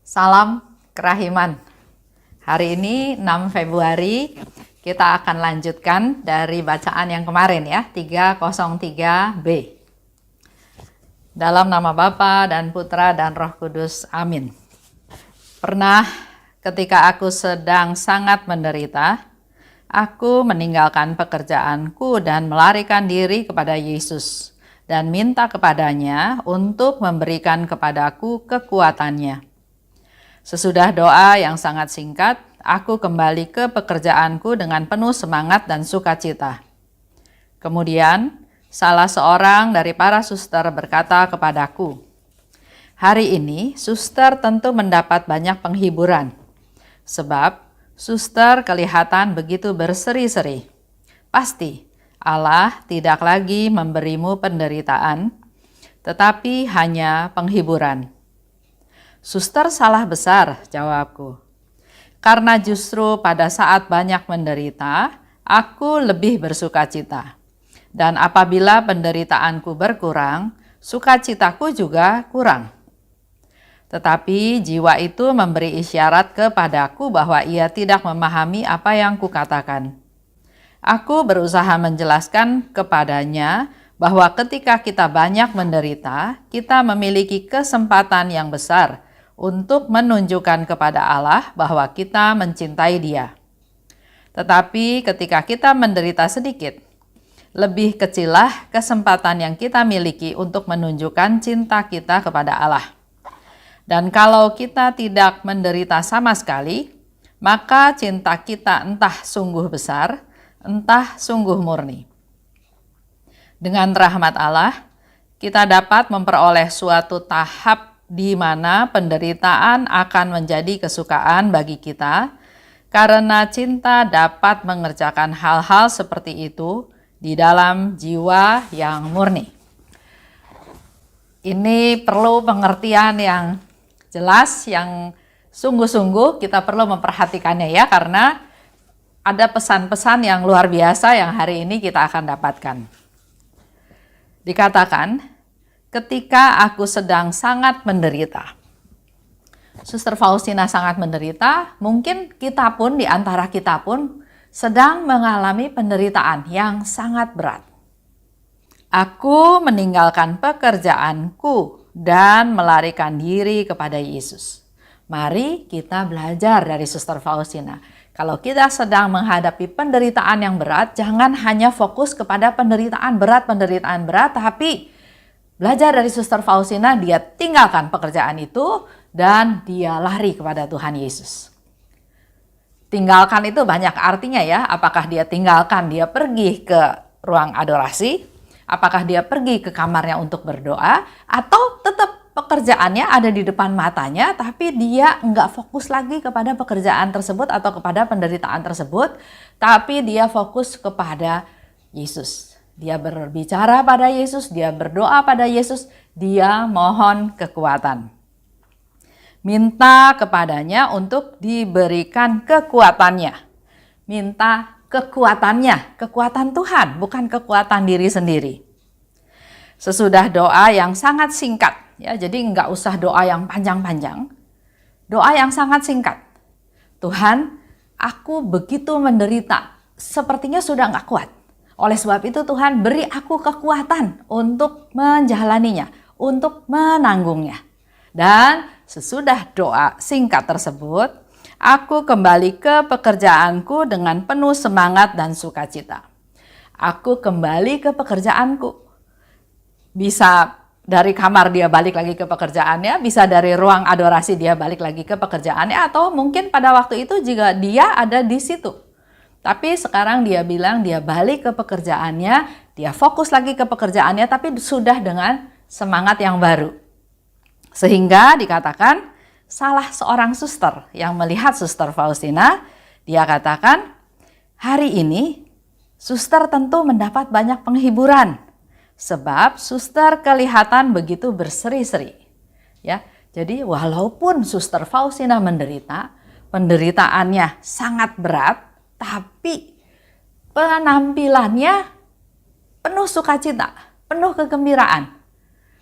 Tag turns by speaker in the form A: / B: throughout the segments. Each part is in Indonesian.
A: Salam kerahiman. Hari ini 6 Februari kita akan lanjutkan dari bacaan yang kemarin ya, 303B. Dalam nama Bapa dan Putra dan Roh Kudus. Amin. Pernah ketika aku sedang sangat menderita, aku meninggalkan pekerjaanku dan melarikan diri kepada Yesus dan minta kepadanya untuk memberikan kepadaku kekuatannya. Sesudah doa yang sangat singkat, aku kembali ke pekerjaanku dengan penuh semangat dan sukacita. Kemudian, salah seorang dari para suster berkata kepadaku, "Hari ini, suster tentu mendapat banyak penghiburan, sebab suster kelihatan begitu berseri-seri. Pasti Allah tidak lagi memberimu penderitaan, tetapi hanya penghiburan." "Suster salah besar," jawabku. "Karena justru pada saat banyak menderita, aku lebih bersukacita. Dan apabila penderitaanku berkurang, sukacitaku juga kurang. Tetapi jiwa itu memberi isyarat kepadaku bahwa ia tidak memahami apa yang kukatakan. Aku berusaha menjelaskan kepadanya bahwa ketika kita banyak menderita, kita memiliki kesempatan yang besar untuk menunjukkan kepada Allah bahwa kita mencintai Dia. Tetapi ketika kita menderita sedikit, lebih kecillah kesempatan yang kita miliki untuk menunjukkan cinta kita kepada Allah. Dan kalau kita tidak menderita sama sekali, maka cinta kita entah sungguh besar, entah sungguh murni. Dengan rahmat Allah, kita dapat memperoleh suatu tahap di mana penderitaan akan menjadi kesukaan bagi kita, karena cinta dapat mengerjakan hal-hal seperti itu di dalam jiwa yang murni. Ini perlu pengertian yang jelas, yang sungguh-sungguh kita perlu memperhatikannya ya, karena ada pesan-pesan yang luar biasa yang hari ini kita akan dapatkan. Dikatakan, ketika aku sedang sangat menderita. Suster Faustina sangat menderita, mungkin kita pun, di antara kita pun, sedang mengalami penderitaan yang sangat berat. Aku meninggalkan pekerjaanku dan melarikan diri kepada Yesus. Mari kita belajar dari Suster Faustina. Kalau kita sedang menghadapi penderitaan yang berat, jangan hanya fokus kepada penderitaan berat, tapi belajar dari Suster Faustina, dia tinggalkan pekerjaan itu dan dia lari kepada Tuhan Yesus. Tinggalkan itu banyak artinya ya, apakah dia tinggalkan, dia pergi ke ruang adorasi, apakah dia pergi ke kamarnya untuk berdoa, atau tetap pekerjaannya ada di depan matanya, tapi dia nggak fokus lagi kepada pekerjaan tersebut atau kepada penderitaan tersebut, tapi dia fokus kepada Yesus. Dia berbicara pada Yesus, dia berdoa pada Yesus, dia mohon kekuatan. Minta kepadanya untuk diberikan kekuatannya. Minta kekuatannya, kekuatan Tuhan, bukan kekuatan diri sendiri. Sesudah doa yang sangat singkat, ya, jadi nggak usah doa yang panjang-panjang. Doa yang sangat singkat. "Tuhan, aku begitu menderita, sepertinya sudah nggak kuat. Oleh sebab itu Tuhan, beri aku kekuatan untuk menjalaninya, untuk menanggungnya." Dan sesudah doa singkat tersebut, aku kembali ke pekerjaanku dengan penuh semangat dan sukacita. Aku kembali ke pekerjaanku. Bisa dari kamar dia balik lagi ke pekerjaannya, bisa dari ruang adorasi dia balik lagi ke pekerjaannya, atau mungkin pada waktu itu juga dia ada di situ. Tapi sekarang dia bilang dia balik ke pekerjaannya, dia fokus lagi ke pekerjaannya, tapi sudah dengan semangat yang baru. Sehingga dikatakan salah seorang suster yang melihat Suster Faustina, dia katakan, "Hari ini suster tentu mendapat banyak penghiburan, sebab suster kelihatan begitu berseri-seri." Ya, jadi walaupun Suster Faustina menderita, penderitaannya sangat berat, tapi penampilannya penuh sukacita, penuh kegembiraan.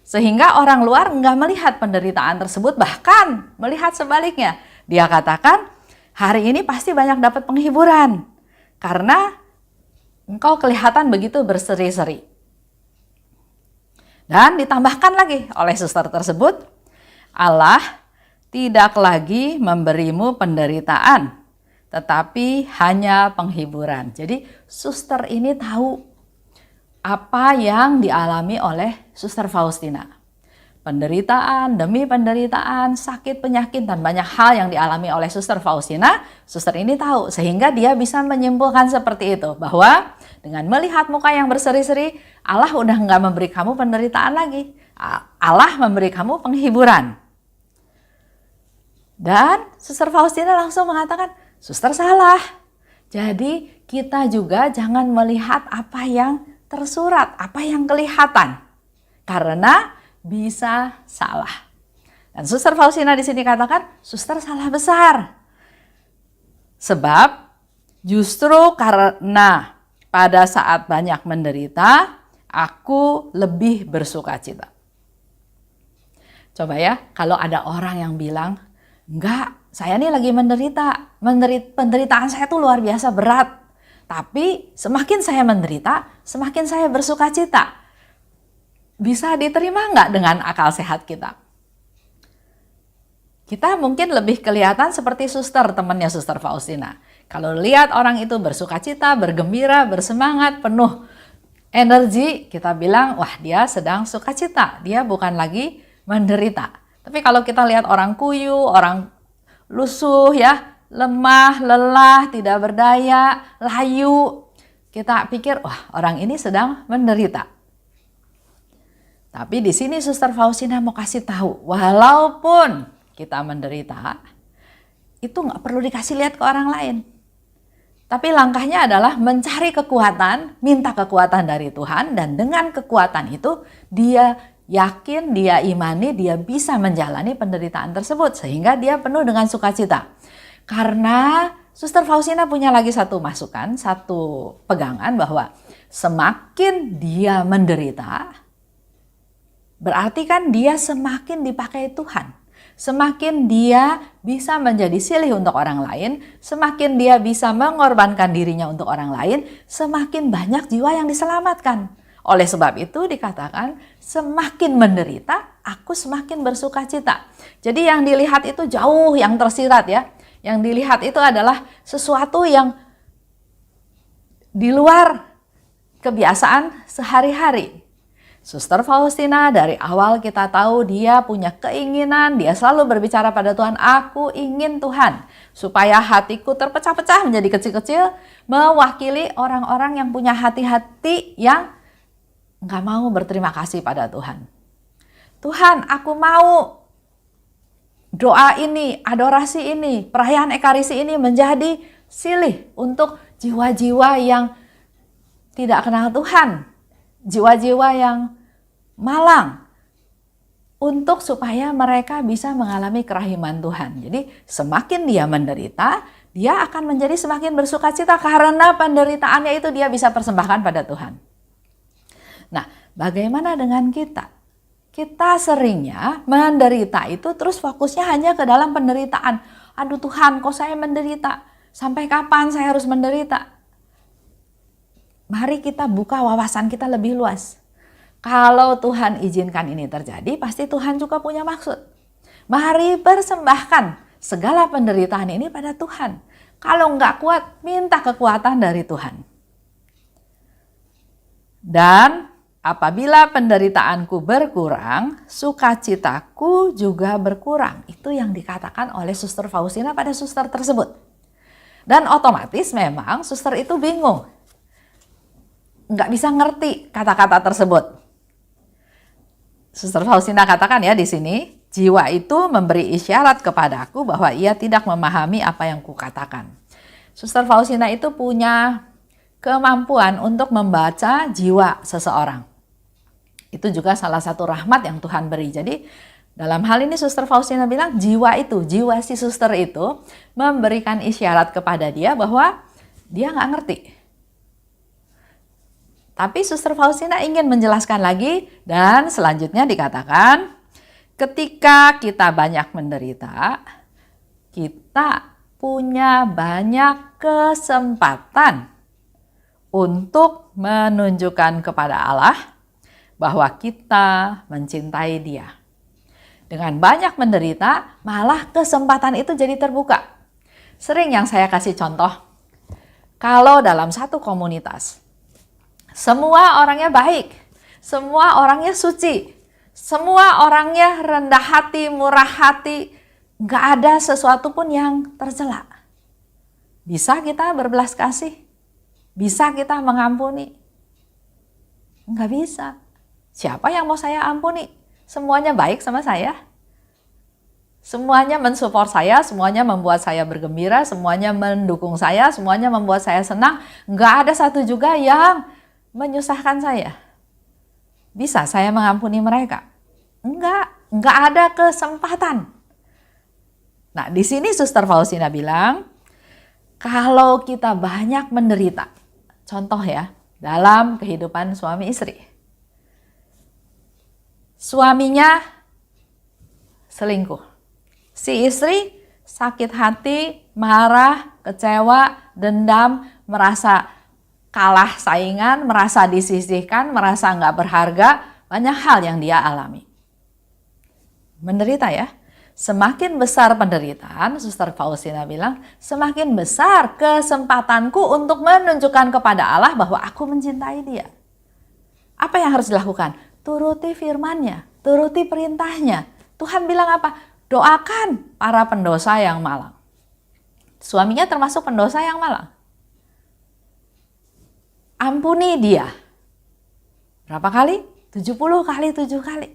A: Sehingga orang luar nggak melihat penderitaan tersebut, bahkan melihat sebaliknya. Dia katakan, hari ini pasti banyak dapat penghiburan, karena engkau kelihatan begitu berseri-seri. Dan ditambahkan lagi oleh suster tersebut, Allah tidak lagi memberimu penderitaan, tetapi hanya penghiburan. Jadi suster ini tahu apa yang dialami oleh Suster Faustina. Penderitaan demi penderitaan, sakit, penyakit, dan banyak hal yang dialami oleh Suster Faustina, suster ini tahu. Sehingga dia bisa menyimpulkan seperti itu, bahwa dengan melihat muka yang berseri-seri, Allah udah nggak memberi kamu penderitaan lagi. Allah memberi kamu penghiburan. Dan Suster Faustina langsung mengatakan, suster salah. Jadi kita juga jangan melihat apa yang tersurat, apa yang kelihatan, karena bisa salah. Dan Suster Faustina di sini katakan, suster salah besar. Sebab justru karena pada saat banyak menderita, aku lebih bersukacita. Coba ya, kalau ada orang yang bilang, enggak, saya ini lagi menderita, penderitaan saya tuh luar biasa berat. Tapi semakin saya menderita, semakin saya bersukacita. Bisa diterima nggak dengan akal sehat kita? Kita mungkin lebih kelihatan seperti suster, temannya Suster Faustina. Kalau lihat orang itu bersukacita, bergembira, bersemangat, penuh energi, kita bilang, wah dia sedang sukacita, dia bukan lagi menderita. Tapi kalau kita lihat orang kuyu, orang lusuh ya, lemah, lelah, tidak berdaya, layu, kita pikir, wah orang ini sedang menderita. Tapi di sini Suster Faustina mau kasih tahu, walaupun kita menderita, itu nggak perlu dikasih lihat ke orang lain. Tapi langkahnya adalah mencari kekuatan, minta kekuatan dari Tuhan, dan dengan kekuatan itu dia yakin, dia imani, dia bisa menjalani penderitaan tersebut sehingga dia penuh dengan sukacita. Karena Suster Faustina punya lagi satu masukan, satu pegangan bahwa semakin dia menderita, berarti kan dia semakin dipakai Tuhan. Semakin dia bisa menjadi silih untuk orang lain, semakin dia bisa mengorbankan dirinya untuk orang lain, semakin banyak jiwa yang diselamatkan. Oleh sebab itu dikatakan, semakin menderita, aku semakin bersukacita. Jadi yang dilihat itu jauh yang tersirat ya. Yang dilihat itu adalah sesuatu yang di luar kebiasaan sehari-hari. Suster Faustina dari awal kita tahu dia punya keinginan, dia selalu berbicara pada Tuhan, aku ingin Tuhan, supaya hatiku terpecah-pecah menjadi kecil-kecil, mewakili orang-orang yang punya hati-hati yang nggak mau berterima kasih pada Tuhan. Tuhan, aku mau doa ini, adorasi ini, perayaan Ekaristi ini menjadi silih untuk jiwa-jiwa yang tidak kenal Tuhan, jiwa-jiwa yang malang, untuk supaya mereka bisa mengalami kerahiman Tuhan. Jadi semakin dia menderita, dia akan menjadi semakin bersukacita karena penderitaannya itu dia bisa persembahkan pada Tuhan. Nah, bagaimana dengan kita? Kita seringnya menderita itu terus fokusnya hanya ke dalam penderitaan. Aduh Tuhan, kok saya menderita? Sampai kapan saya harus menderita? Mari kita buka wawasan kita lebih luas. Kalau Tuhan izinkan ini terjadi, pasti Tuhan juga punya maksud. Mari persembahkan segala penderitaan ini pada Tuhan. Kalau nggak kuat, minta kekuatan dari Tuhan. Dan apabila penderitaanku berkurang, sukacitaku juga berkurang. Itu yang dikatakan oleh Suster Faustina pada suster tersebut. Dan otomatis memang suster itu bingung. Nggak bisa ngerti kata-kata tersebut. Suster Faustina katakan ya di sini, jiwa itu memberi isyarat kepadaku bahwa ia tidak memahami apa yang kukatakan. Suster Faustina itu punya kemampuan untuk membaca jiwa seseorang. Itu juga salah satu rahmat yang Tuhan beri. Jadi dalam hal ini Suster Faustina bilang jiwa si suster itu memberikan isyarat kepada dia bahwa dia nggak ngerti. Tapi Suster Faustina ingin menjelaskan lagi dan selanjutnya dikatakan, ketika kita banyak menderita, kita punya banyak kesempatan untuk menunjukkan kepada Allah bahwa kita mencintai Dia. Dengan banyak menderita, malah kesempatan itu jadi terbuka. Sering yang saya kasih contoh, kalau dalam satu komunitas, semua orangnya baik, semua orangnya suci, semua orangnya rendah hati, murah hati, nggak ada sesuatu pun yang tercela. Bisa kita berbelas kasih? Bisa kita mengampuni? Nggak bisa. Siapa yang mau saya ampuni? Semuanya baik sama saya. Semuanya mensupport saya, semuanya membuat saya bergembira, semuanya mendukung saya, semuanya membuat saya senang. Nggak ada satu juga yang menyusahkan saya. Bisa saya mengampuni mereka? Enggak ada kesempatan. Nah, di sini Suster Faustina bilang, kalau kita banyak menderita, contoh ya, dalam kehidupan suami istri. Suaminya selingkuh. Si istri sakit hati, marah, kecewa, dendam, merasa kalah saingan, merasa disisihkan, merasa nggak berharga, banyak hal yang dia alami. Menderita ya. Semakin besar penderitaan, Suster Faustina bilang, semakin besar kesempatanku untuk menunjukkan kepada Allah bahwa aku mencintai Dia. Apa yang harus dilakukan? Turuti firman-Nya, turuti perintahnya. Tuhan bilang apa? Doakan para pendosa yang malang. Suaminya termasuk pendosa yang malang. Ampuni dia. Berapa kali? 70 kali 7 kali.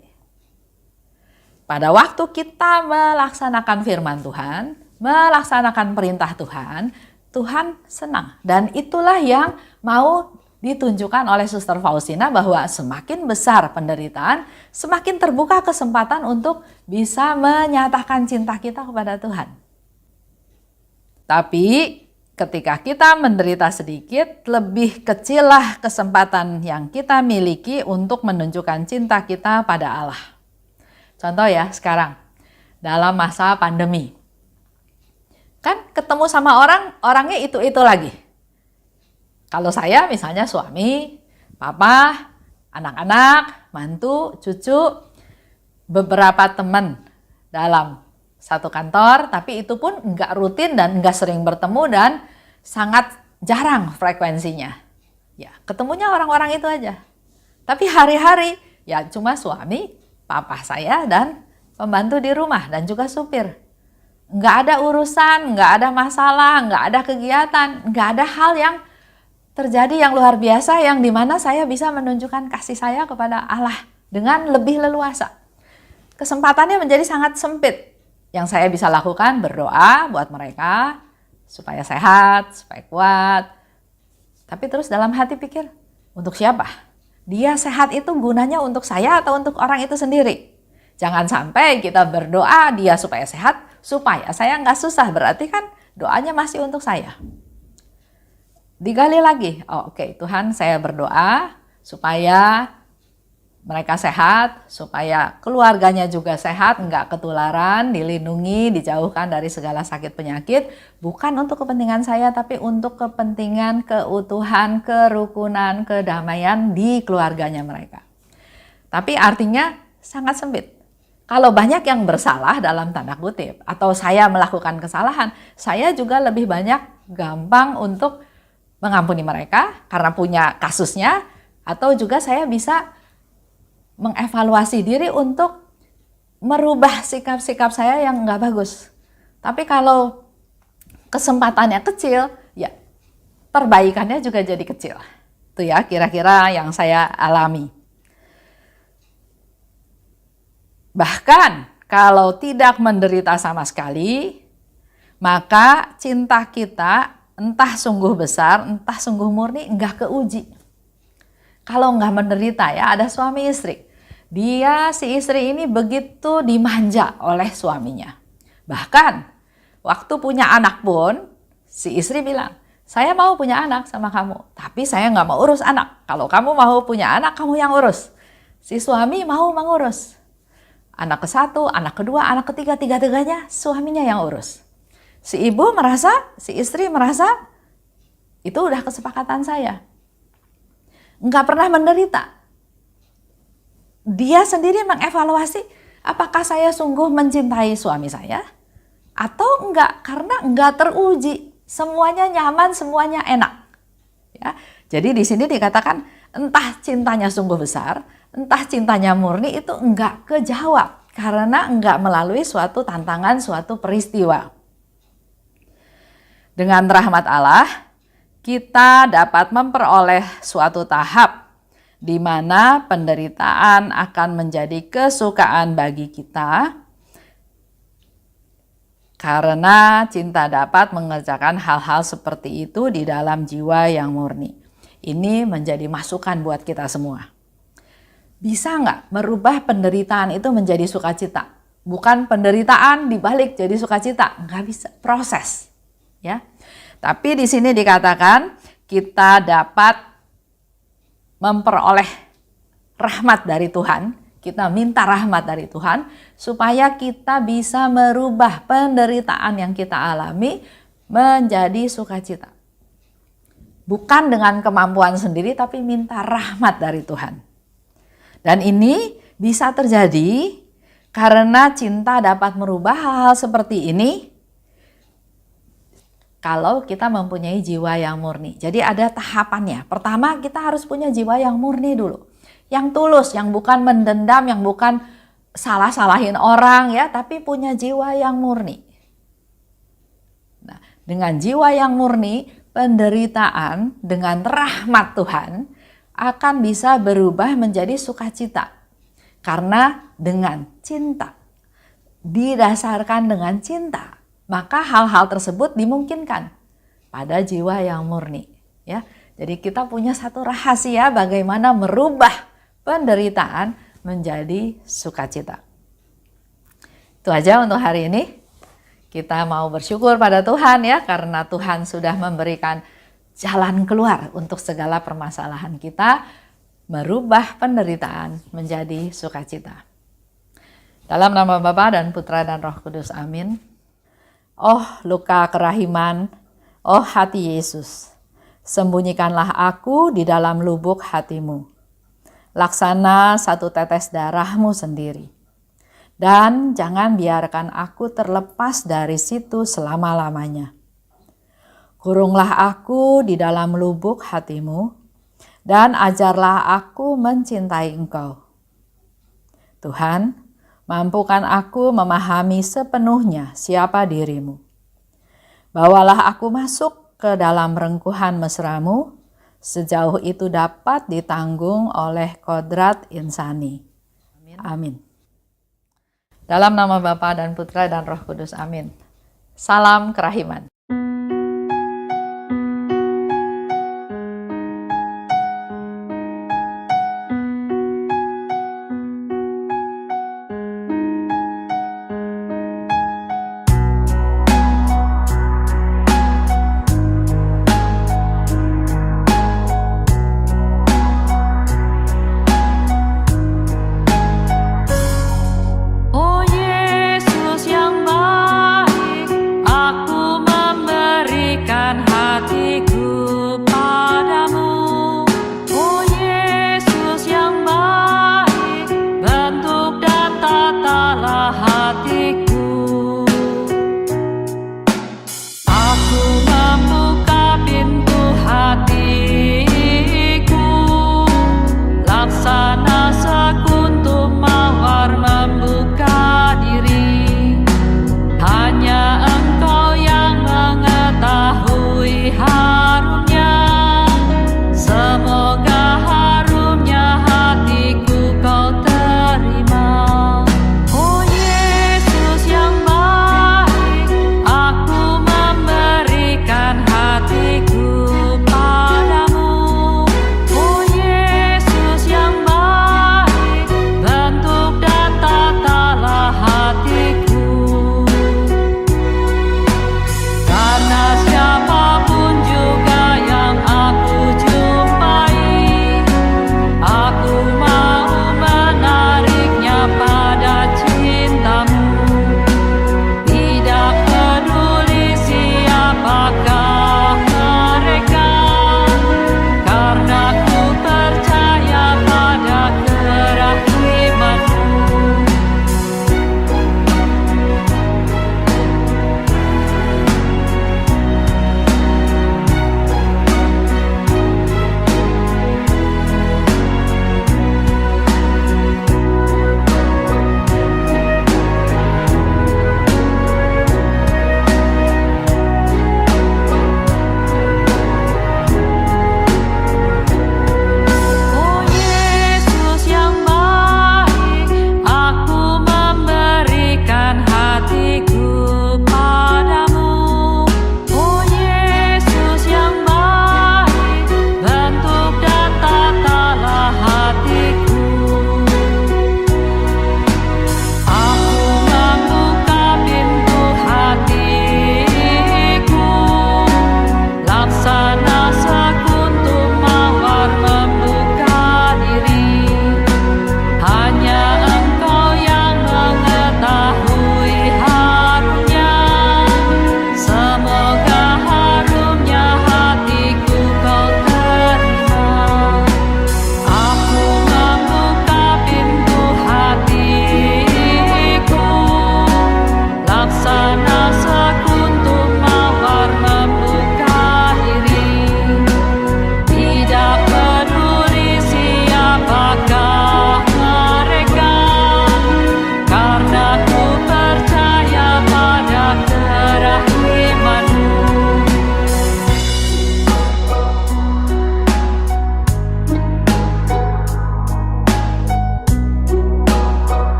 A: Pada waktu kita melaksanakan firman Tuhan, melaksanakan perintah Tuhan, Tuhan senang. Dan itulah yang mau ditunjukkan oleh Suster Faustina, bahwa semakin besar penderitaan, semakin terbuka kesempatan untuk bisa menyatakan cinta kita kepada Tuhan. Tapi ketika kita menderita sedikit, lebih kecillah kesempatan yang kita miliki untuk menunjukkan cinta kita pada Allah. Contoh ya, sekarang dalam masa pandemi. Kan ketemu sama orang, orangnya itu-itu lagi. Kalau saya misalnya suami, papa, anak-anak, mantu, cucu, beberapa teman dalam satu kantor, tapi itu pun nggak rutin dan nggak sering bertemu dan sangat jarang frekuensinya. Ya, ketemunya orang-orang itu aja. Tapi hari-hari ya cuma suami, papa saya dan pembantu di rumah dan juga supir. Nggak ada urusan, nggak ada masalah, nggak ada kegiatan, nggak ada hal yang terjadi yang luar biasa yang dimana saya bisa menunjukkan kasih saya kepada Allah dengan lebih leluasa. Kesempatannya menjadi sangat sempit. Yang saya bisa lakukan berdoa buat mereka supaya sehat, supaya kuat. Tapi terus dalam hati pikir, untuk siapa? Dia sehat itu gunanya untuk saya atau untuk orang itu sendiri? Jangan sampai kita berdoa dia supaya sehat, supaya saya nggak susah. Berarti kan doanya masih untuk saya. Digali lagi, oke, Tuhan saya berdoa supaya mereka sehat, supaya keluarganya juga sehat, nggak ketularan, dilindungi, dijauhkan dari segala sakit penyakit. Bukan untuk kepentingan saya, tapi untuk kepentingan keutuhan, kerukunan, kedamaian di keluarganya mereka. Tapi artinya sangat sempit. Kalau banyak yang bersalah dalam tanda kutip, atau saya melakukan kesalahan, saya juga lebih banyak gampang untuk mengampuni mereka karena punya kasusnya, atau juga saya bisa mengevaluasi diri untuk merubah sikap-sikap saya yang nggak bagus. Tapi kalau kesempatannya kecil, ya perbaikannya juga jadi kecil. Itu ya kira-kira yang saya alami. Bahkan kalau tidak menderita sama sekali, maka cinta kita entah sungguh besar, entah sungguh murni, nggak keuji. Kalau nggak menderita ya, ada suami istri. Si istri ini begitu dimanja oleh suaminya. Bahkan waktu punya anak pun, si istri bilang, Saya mau punya anak sama kamu, tapi saya nggak mau urus anak. Kalau kamu mau punya anak, kamu yang urus. Si suami mau mengurus. Anak ke-1, anak kedua, anak ketiga, tiga-tiganya suaminya yang urus. Si ibu merasa, si istri merasa, itu udah kesepakatan saya. Nggak pernah menderita. Dia sendiri mengevaluasi, apakah saya sungguh mencintai suami saya? Atau enggak, karena enggak teruji. Semuanya nyaman, semuanya enak. Ya, jadi di sini dikatakan entah cintanya sungguh besar, entah cintanya murni, itu enggak kejawab karena enggak melalui suatu tantangan, suatu peristiwa. Dengan rahmat Allah, kita dapat memperoleh suatu tahap di mana penderitaan akan menjadi kesukaan bagi kita. Karena cinta dapat mengerjakan hal-hal seperti itu di dalam jiwa yang murni. Ini menjadi masukan buat kita semua. Bisa nggak merubah penderitaan itu menjadi sukacita? Bukan penderitaan dibalik jadi sukacita. Nggak bisa, proses. Ya. Tapi di sini dikatakan kita dapat memperoleh rahmat dari Tuhan. Kita minta rahmat dari Tuhan supaya kita bisa merubah penderitaan yang kita alami menjadi sukacita. Bukan dengan kemampuan sendiri, tapi minta rahmat dari Tuhan. Dan ini bisa terjadi karena cinta dapat merubah hal-hal seperti ini kalau kita mempunyai jiwa yang murni. Jadi ada tahapannya. Pertama, kita harus punya jiwa yang murni dulu. Yang tulus, yang bukan mendendam, yang bukan salah-salahin orang ya, tapi punya jiwa yang murni. Nah, dengan jiwa yang murni, penderitaan dengan rahmat Tuhan akan bisa berubah menjadi sukacita. Karena dengan cinta, didasarkan dengan cinta, maka hal-hal tersebut dimungkinkan pada jiwa yang murni. Ya, jadi kita punya satu rahasia bagaimana merubah penderitaan menjadi sukacita. Itu aja untuk hari ini. Kita mau bersyukur pada Tuhan ya, karena Tuhan sudah memberikan jalan keluar untuk segala permasalahan kita, merubah penderitaan menjadi sukacita. Dalam nama Bapa dan Putra dan Roh Kudus, amin. Oh luka kerahiman, oh hati Yesus, sembunyikanlah aku di dalam lubuk hatimu. Laksana satu tetes darahmu sendiri. Dan jangan biarkan aku terlepas dari situ selama-lamanya. Kurunglah aku di dalam lubuk hatimu, dan ajarlah aku mencintai Engkau. Tuhan, mampukan aku memahami sepenuhnya siapa dirimu. Bawalah aku masuk ke dalam rengkuhan mesramu, sejauh itu dapat ditanggung oleh kodrat insani. Amin. Dalam nama Bapa dan Putra dan Roh Kudus, amin. Salam kerahiman.